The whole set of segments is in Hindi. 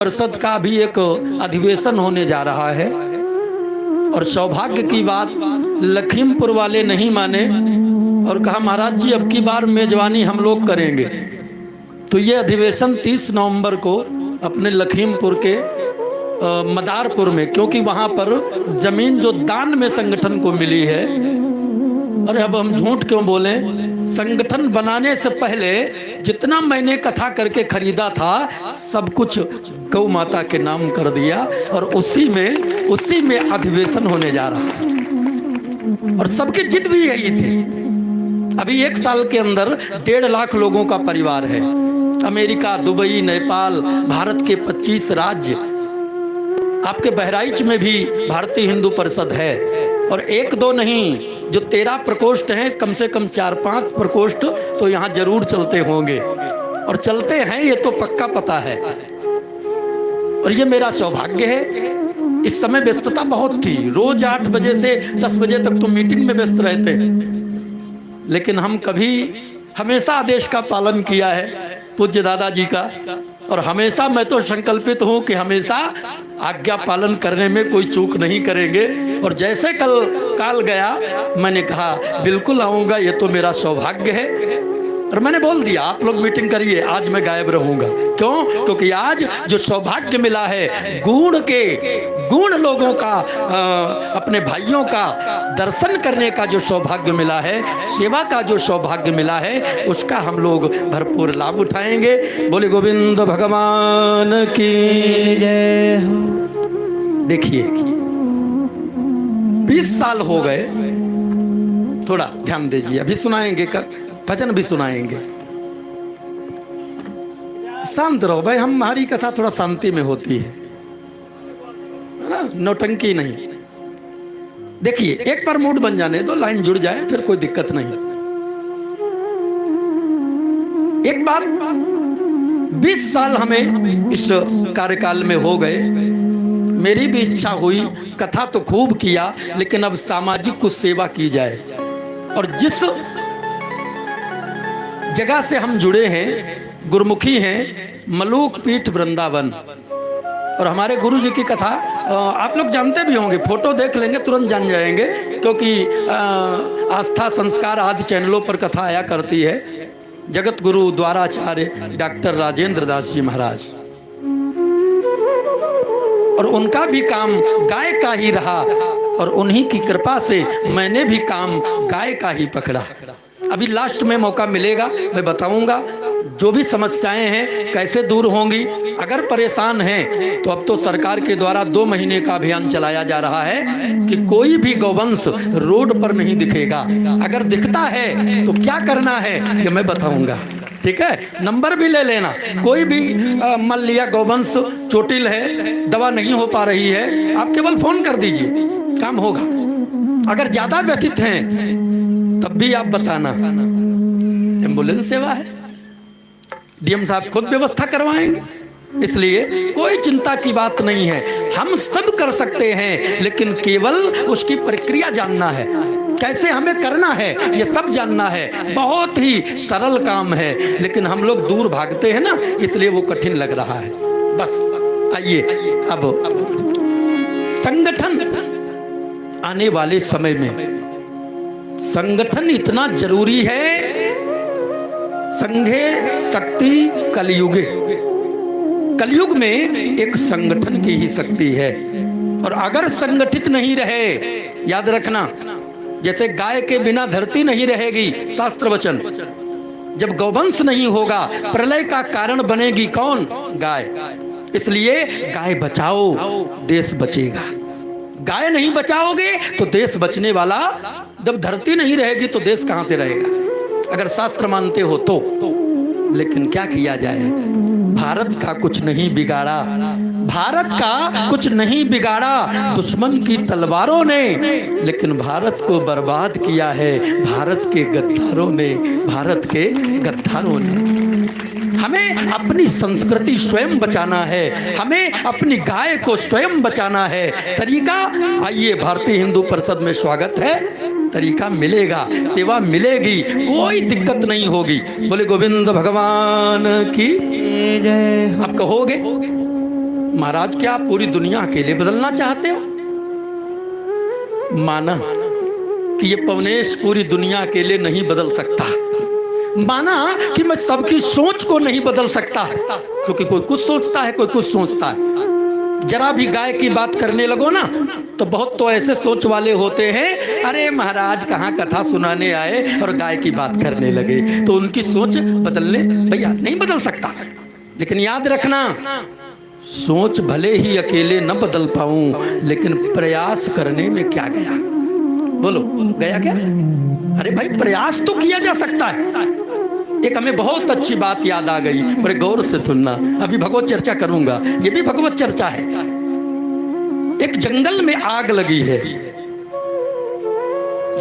परिषद का भी एक अधिवेशन होने जा रहा है और सौभाग्य की बात लखीमपुर वाले नहीं माने और कहा महाराज जी अब की बार मेजबानी हम लोग करेंगे। तो ये अधिवेशन 30 नवंबर को अपने लखीमपुर के मदारपुर में, क्योंकि वहाँ पर जमीन जो दान में संगठन को मिली है। अरे अब हम झूठ क्यों बोलें, संगठन बनाने से पहले जितना मैंने कथा करके खरीदा था सब कुछ गौ माता के नाम कर दिया और उसी में अधिवेशन होने जा रहा है। और सबकी जिद भी यही थी। अभी 1 साल के अंदर 1.5 लाख लोगों का परिवार है। अमेरिका, दुबई, नेपाल, भारत के 25 राज्य, आपके बहराइच में भी भारतीय हिंदू परिषद है। और 1-2 नहीं, जो 13 प्रकोष्ठ हैं, कम से कम 4-5 प्रकोष्ठ तो यहाँ जरूर चलते होंगे और चलते हैं, ये तो पक्का पता है। और ये मेरा सौभाग्य है। इस समय व्यस्तता बहुत थी, रोज 8 बजे से 10 बजे तक तो मीटिंग में व्यस्त रहते, लेकिन हम कभी हमेशा आदेश का पालन किया है पूज्य दादाजी का। और हमेशा मैं तो संकल्पित हूँ कि हमेशा आज्ञा पालन करने में कोई चूक नहीं करेंगे। और जैसे काल गया मैंने कहा बिल्कुल आऊँगा, ये तो मेरा सौभाग्य है। और मैंने बोल दिया आप लोग मीटिंग करिए, आज मैं गायब रहूँगा। क्यों? क्योंकि आज जो सौभाग्य मिला है, गुण लोगों का, अपने भाइयों का दर्शन करने का जो सौभाग्य मिला है, सेवा का जो सौभाग्य मिला है, उसका हम लोग भरपूर लाभ उठाएंगे। बोले गोविंद भगवान की जय हो। देखिए 20 साल हो गए, थोड़ा ध्यान दीजिए, अभी सुनाएंगे, भजन भी सुनाएंगे। शांत रहो भाई, हमारी कथा थोड़ा शांति में होती है ना, नौटंकी नहीं। देखिए एक बार मूड बन जाने तो लाइन जुड़ जाए, फिर कोई दिक्कत नहीं। एक बार 20 साल हमें इस कार्यकाल में हो गए। मेरी भी इच्छा हुई, कथा तो खूब किया, लेकिन अब सामाजिक कुछ सेवा की जाए। और जिस जगह से हम जुड़े हैं, गुरुमुखी हैं, मलूक पीठ वृंदावन। और हमारे गुरु जी की कथा आप लोग जानते भी होंगे, फोटो देख लेंगे तुरंत जान जाएंगे, क्योंकि आस्था संस्कार आदि चैनलों पर कथा आया करती है। जगत गुरु द्वाराचार्य डॉक्टर राजेंद्र दास जी महाराज, और उनका भी काम गाय का ही रहा और उन्हीं की कृपा से मैंने भी काम गाय का ही पकड़ा। अभी लास्ट में मौका मिलेगा, मैं बताऊंगा जो भी समस्याएं हैं कैसे दूर होंगी। अगर परेशान हैं तो अब तो सरकार के द्वारा 2 महीने का अभियान चलाया जा रहा है कि कोई भी गौवंश रोड पर नहीं दिखेगा। अगर दिखता है तो क्या करना है ये मैं बताऊंगा, ठीक है? नंबर भी ले लेना। कोई भी मान लिया गौवंश चोटिल है, दवा नहीं हो पा रही है, आप केवल फोन कर दीजिए, काम होगा। अगर ज्यादा व्यथित हैं तब भी आप बताना। एम्बुलेंस सेवा है, डीएम साहब खुद व्यवस्था करवाएंगे, इसलिए कोई चिंता की बात नहीं है। हम सब कर सकते हैं, लेकिन केवल उसकी प्रक्रिया जानना है, कैसे हमें करना है ये सब जानना है। बहुत ही सरल काम है, लेकिन हम लोग दूर भागते हैं ना, इसलिए वो कठिन लग रहा है। बस आइए अब संगठन आने वाले समय में संगठन इतना जरूरी है। संघे शक्ति कलयुगे, कलयुग में एक संगठन की ही शक्ति है। और अगर संगठित नहीं रहे, याद रखना, जैसे गाय के बिना धरती नहीं रहेगी, शास्त्र वचन। जब गौवंश नहीं होगा, प्रलय का कारण बनेगी कौन? गाय। इसलिए गाय बचाओ, देश बचेगा। गाय नहीं बचाओगे तो देश बचने वाला, जब धरती नहीं रहेगी तो देश कहां से रहेगा, अगर शास्त्र मानते हो तो। लेकिन क्या किया जाए, भारत का कुछ नहीं बिगाड़ा, भारत का कुछ नहीं बिगाड़ा दुश्मन की तलवारों ने, लेकिन भारत को बर्बाद किया है भारत के गद्दारों ने, भारत के गद्दारों ने। हमें अपनी संस्कृति स्वयं बचाना है, हमें अपनी गाय को स्वयं बचाना है। तरीका, आइए भारतीय हिंदू परिषद में स्वागत है, तरीका मिलेगा, सेवा मिलेगी, कोई दिक्कत नहीं होगी। बोले गोविंद भगवान की जय। आप कहोगे महाराज क्या आप पूरी दुनिया अकेले बदलना चाहते हो? माना कि ये पवनेश पूरी दुनिया अकेले नहीं बदल सकता, माना कि मैं सबकी सोच को नहीं बदल सकता, क्योंकि कोई कुछ सोचता है, कोई कुछ सोचता है। जरा भी गाय की बात करने लगो ना तो बहुत तो ऐसे सोच वाले होते हैं, अरे महाराज कहाँ कथा सुनाने आए और गाय की बात करने लगे, तो उनकी सोच बदलने भैया नहीं बदल सकता। लेकिन याद रखना, सोच भले ही अकेले न बदल पाऊं, लेकिन प्रयास करने में क्या गया? बोलो गया क्या? अरे भाई प्रयास तो किया जा सकता है। एक हमें बहुत अच्छी बात याद आ गई, बड़े गौर से सुनना, अभी भगवत चर्चा करूंगा, ये भी भगवत चर्चा है। एक जंगल में आग लगी है,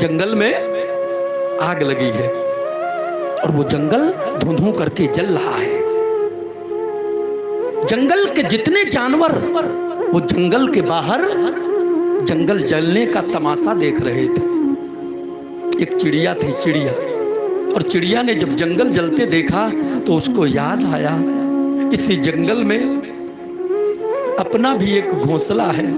जंगल में आग लगी है और वो जंगल धुंधु करके जल रहा है। जंगल के जितने जानवर वो जंगल के बाहर जंगल जलने का तमाशा देख रहे थे। एक चिड़िया थी, चिड़िया, और चिड़िया ने जब जंगल जलते देखा तो उसको याद आया इसी जंगल में अपना भी एक घोंसला है,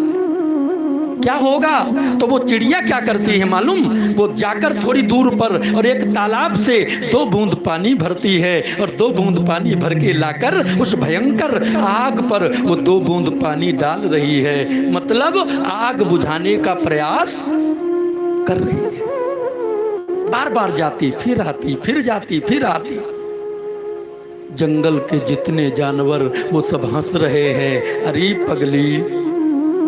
क्या होगा? तो वो चिड़िया क्या करती है मालूम? वो जाकर थोड़ी दूर पर और एक तालाब से 2 बूंद पानी भरती है और 2 बूंद पानी भर के लाकर उस भयंकर आग पर वो 2 बूंद पानी डाल रही है, मतलब आग बुझाने का प्रयास कर रही है। बार बार जाती, फिर आती, फिर जाती, फिर आती। जंगल के जितने जानवर वो सब हंस रहे हैं, अरे पगली,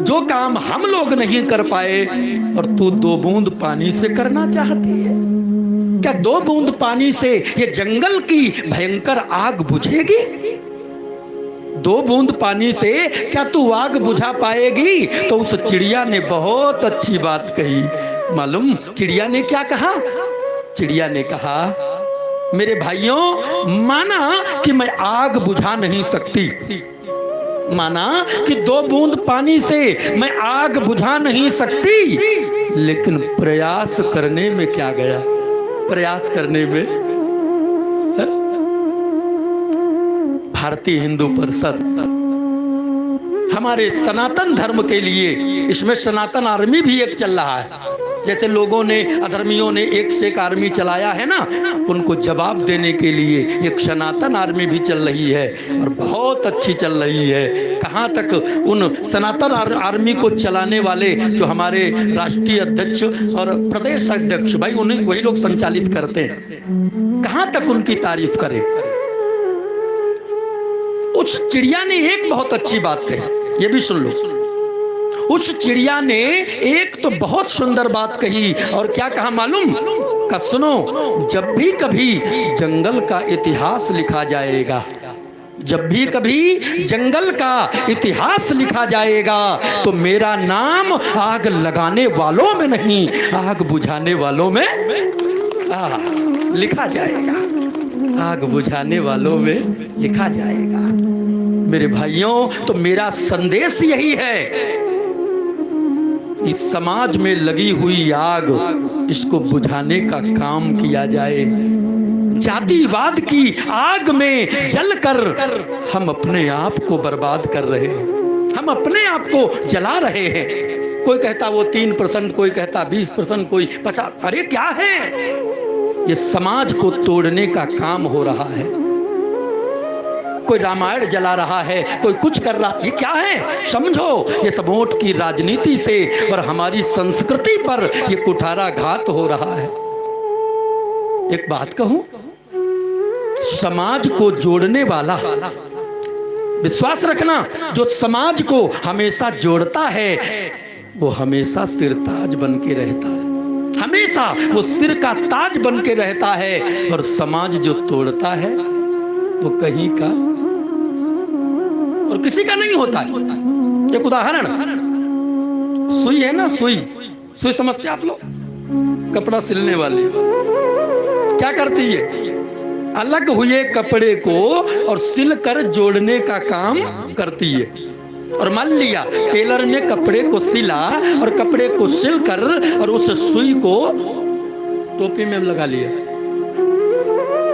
जो काम हम लोग नहीं कर पाए और तू 2 बूंद पानी से करना चाहती है? क्या 2 बूंद पानी से ये जंगल की भयंकर आग बुझेगी? 2 बूंद पानी से क्या तू आग बुझा पाएगी? तो उस चिड़िया ने बहुत अच्छी बात कही, मालूम चिड़िया ने क्या कहा? चिड़िया ने कहा, मेरे भाइयों, माना कि मैं आग बुझा नहीं सकती, माना कि 2 बूंद पानी से मैं आग बुझा नहीं सकती, लेकिन प्रयास करने में क्या गया? प्रयास करने में भारतीय हिंदू परिषद हमारे सनातन धर्म के लिए, इसमें सनातन आर्मी भी एक चल रहा है। जैसे लोगों ने, अधर्मियों ने एक से एक आर्मी चलाया है ना, उनको जवाब देने के लिए एक सनातन आर्मी भी चल रही है और बहुत अच्छी चल रही है। कहाँ तक उन सनातन आर्मी को चलाने वाले जो हमारे राष्ट्रीय अध्यक्ष और प्रदेश अध्यक्ष भाई, उन्हें वही लोग संचालित करते हैं, कहाँ तक उनकी तारीफ करें। उस चिड़िया ने एक बहुत अच्छी बात कही, ये भी सुन लो। उस चिड़िया ने एक तो बहुत सुंदर बात कही, और क्या कहा मालूम? का सुनो, जब भी कभी जंगल का इतिहास लिखा जाएगा, जब भी कभी जंगल का इतिहास लिखा जाएगा, तो मेरा नाम आग लगाने वालों में नहीं, आग बुझाने वालों में लिखा जाएगा, आग बुझाने वालों में लिखा जाएगा। मेरे भाइयों, तो मेरा संदेश यही है, इस समाज में लगी हुई आग, इसको बुझाने का काम किया जाए। जातिवाद की आग में जलकर हम अपने आप को बर्बाद कर रहे हैं, हम अपने आप को जला रहे हैं। कोई कहता वो 3%, कोई कहता 20%, कोई 50%। अरे क्या है ये? समाज को तोड़ने का काम हो रहा है। कोई रामायण जला रहा है, कोई कुछ कर रहा, ये क्या है? समझो, ये सब वोट की राजनीति से और हमारी संस्कृति पर ये कुठाराघात हो रहा है। एक बात कहूं, समाज को जोड़ने वाला, विश्वास रखना, जो समाज को हमेशा जोड़ता है वो हमेशा सिरताज बन के रहता है, हमेशा वो सिर का ताज बन के रहता है। और समाज जो तोड़ता है वो कहीं का और किसी का नहीं होता है। एक उदाहरण, सुई है ना, सुई, सुई समझते आप लोग? कपड़ा सिलने वाली क्या करती है? अलग हुए कपड़े को और सिल कर जोड़ने का काम करती है। और मान लिया टेलर ने कपड़े को सिला और कपड़े को सिलकर और उस सुई को टोपी में लगा लिया,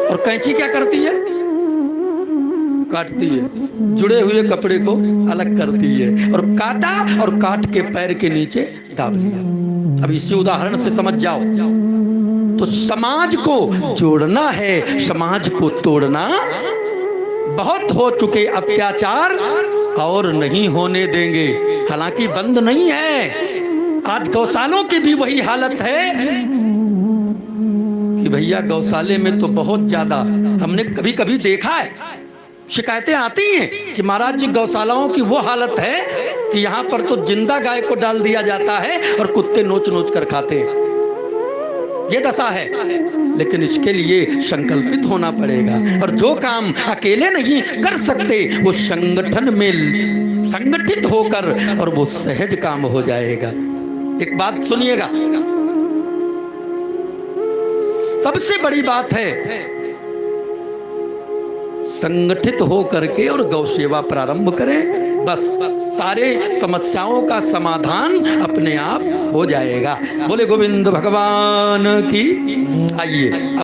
और कैंची क्या करती है? काटती है, जुड़े हुए कपड़े को अलग करती है और काटा और काट के पैर के नीचे दाब लिया। अब इसी उदाहरण से समझ जाओ, तो समाज को जोड़ना है, समाज को तोड़ना। बहुत हो चुके अत्याचार और नहीं होने देंगे, हालांकि बंद नहीं है। आज गौशालों की भी वही हालत है कि भैया गौशाले में तो बहुत ज्यादा, हमने कभी कभी देखा है, शिकायतें आती हैं कि महाराज जी गौशालाओं की वो हालत है कि यहाँ पर तो जिंदा गाय को डाल दिया जाता है और कुत्ते नोच नोच कर खाते हैं। ये दशा है, लेकिन इसके लिए संकल्पित होना पड़ेगा और जो काम अकेले नहीं कर सकते वो संगठन में संगठित होकर और वो सहज काम हो जाएगा। एक बात सुनिएगा, सबसे बड़ी बात है संगठित हो करके और गौ सेवा प्रारंभ करें, बस सारे समस्याओं का समाधान अपने आप हो जाएगा। बोले गोविंद भगवान की। आइए